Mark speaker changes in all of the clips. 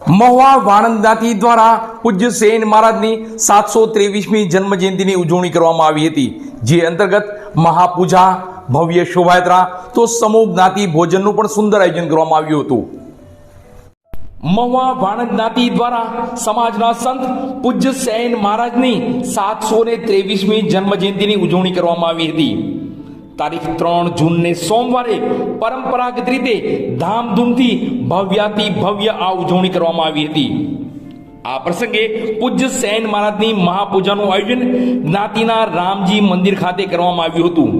Speaker 1: મહુવા વાણંદનાથી દ્વારા પૂજ્ય સેન મહારાજની 723મી જન્મ જયંતિની ઉજવણી કરવામાં આવી હતી, જે અંતર્ગત મહાપૂજા, ભવ્ય શોભાયાત્રા તો સમૂહ જ્ઞાતિ ભોજનનું પણ સુંદર આયોજન કરવામાં આવ્યું હતું. મહુવા વાણંદનાથી દ્વારા સમાજના સંત પૂજ્ય સેન મહારાજની 723મી જન્મ જયંતિની ઉજવણી કરવામાં આવી હતી. તારીખ 3 જૂનને સોમવારે પરંપરાગત રીતે ધામધૂમથી ભવ્યાતિ ભવ્ય આ ઉજવણી કરવામાં આવી હતી. આ પ્રસંગે પૂજ્ય સેન મહારાજની મહાપૂજાનું આયોજન જ્ઞાતિના રામજી મંદિર ખાતે કરવામાં આવ્યું હતું.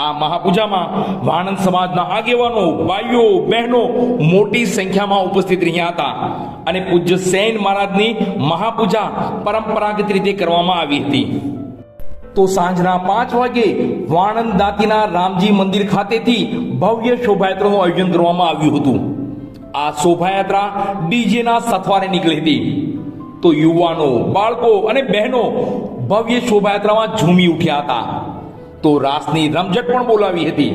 Speaker 1: આ મહાપૂજામાં વાણંદ સમાજના આગેવાનો, ભાઈઓ, બહેનો મોટી સંખ્યામાં ઉપસ્થિત રહ્યા હતા અને પૂજ્ય સેન મહારાજની મહાપૂજા પરંપરાગત રીતે કરવામાં આવી હતી. તો સાંજના 5 વાગે વાણંદ જ્ઞાતિના રામજી મંદિર ખાતેથી ભવ્ય શોભાયાત્રાનું આયોજન કરવામાં આવ્યું હતું. આ શોભાયાત્રા ડીજેના સથવારે નીકળી હતી. તો યુવાનો, બાળકો અને બહેનો ભવ્ય શોભાયાત્રામાં ઝૂમી ઉઠ્યા હતા. તો રાસની રમઝટ પણ બોલાવી હતી.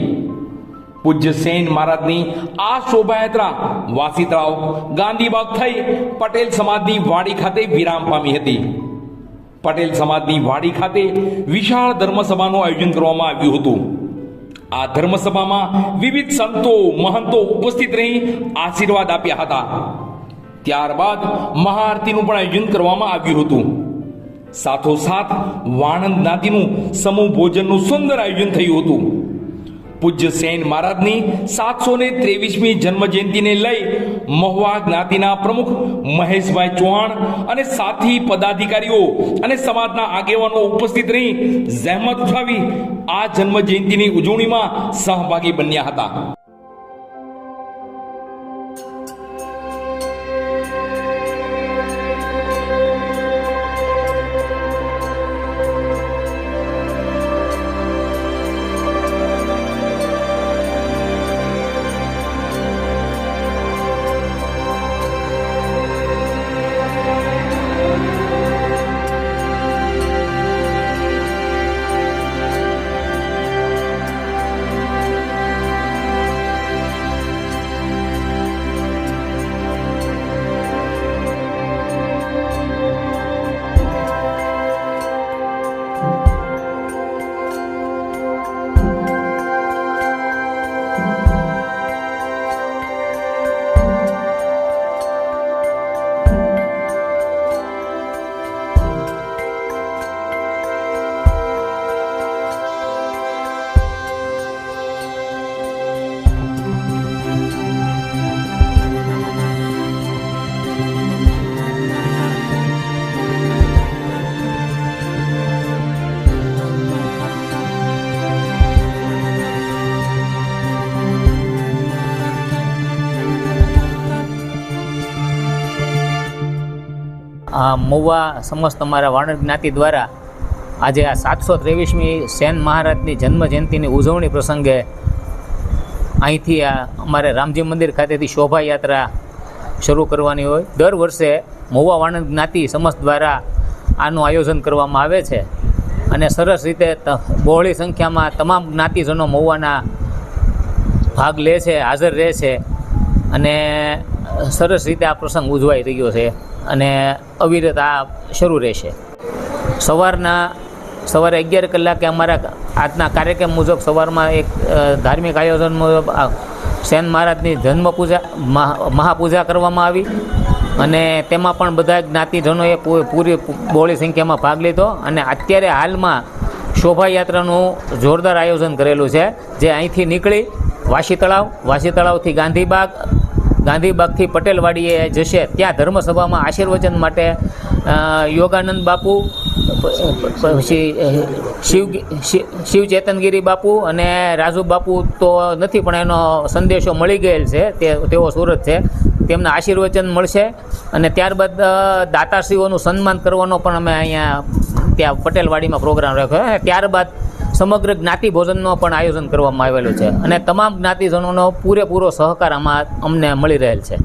Speaker 1: પૂજ્ય સેન મહારાજની આ શોભાયાત્રા વાસી તળાવ, ગાંધીબાગ થઈ પટેલ સમાજની વાડી ખાતે વિરામ પામી હતી. પટેલ સમાજની વાડી ખાતે વિશાળ ધર્મસભાનું આયોજન કરવામાં આવ્યું હતું. આ ધર્મસભામાં વિવિધ સંતો, મહંતો ઉપસ્થિત રહી આશીર્વાદ આપ્યા હતા. ત્યારબાદ મહાઆરતીનું પણ આયોજન કરવામાં આવ્યું હતું. સાથોસાથ વાણંદ જ્ઞાતિનું સમૂહ ભોજનનું સુંદર આયોજન થયું હતું. પૂજ્ય સેન મહારાજની 723મી જન્મ જયંતિને લઈ મહુવા જ્ઞાતિના પ્રમુખ મહેશભાઈ ચૌહાણ અને સાથી પદાધિકારીઓ અને સમાજના આગેવાનો ઉપસ્થિત રહી જહેમત ઉઠાવી આ જન્મ જયંતિની ઉજવણીમાં સહભાગી બન્યા હતા.
Speaker 2: મહુવા સમસ્ત અમારા વાણંદ જ્ઞાતિ દ્વારા આજે આ 723મી સેન મહારાજની જન્મ જયંતિની ઉજવણી પ્રસંગે અહીંથી અમારે રામજી મંદિર ખાતેથી શોભાયાત્રા શરૂ કરવાની હોય. દર વર્ષે મહુવા વાણંદ જ્ઞાતિ સમસ્ત દ્વારા આનું આયોજન કરવામાં આવે છે અને સરસ રીતે બહોળી સંખ્યામાં તમામ જ્ઞાતિજનો મહુવાના ભાગ લે છે, હાજર રહે છે અને સરસ રીતે આ પ્રસંગ ઉજવાઈ રહ્યો છે અને અવિરત આ શરૂ રહેશે. સવારે 11 કલાકે અમારા આજના કાર્યક્રમ મુજબ સવારમાં એક ધાર્મિક આયોજન મુજબ સેન મહારાજની જન્મપૂજા મહાપૂજા કરવામાં આવી અને તેમાં પણ બધા જ્ઞાતિજનોએ પૂરી બહોળી સંખ્યામાં ભાગ લીધો અને અત્યારે હાલમાં શોભાયાત્રાનું જોરદાર આયોજન કરેલું છે, જે અહીંથી નીકળી વાસી તળાવથી ગાંધીબાગથી પટેલવાડીએ જશે. ત્યાં ધર્મસભામાં આશીર્વચન માટે યોગાનંદ બાપુ, પછી શિવ ચેતનગીરી બાપુ અને રાજુ બાપુ તો નથી પણ એનો સંદેશો મળી ગયેલ છે, તેઓ સુરત છે, તેમના આશીર્વચન મળશે અને ત્યારબાદ દાતાશ્રીઓનું સન્માન કરવાનો પણ અમે અહીંયા ત્યાં પટેલવાડીમાં પ્રોગ્રામ રાખ્યો. ત્યારબાદ સમગ્ર જ્ઞાતિ ભોજનનો પણ આયોજન કરવામાં આવેલું છે અને તમામ જ્ઞાતિજનોનો પૂરેપૂરો સહકાર આમાં અમને મળી રહેલ છે.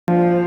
Speaker 1: છે।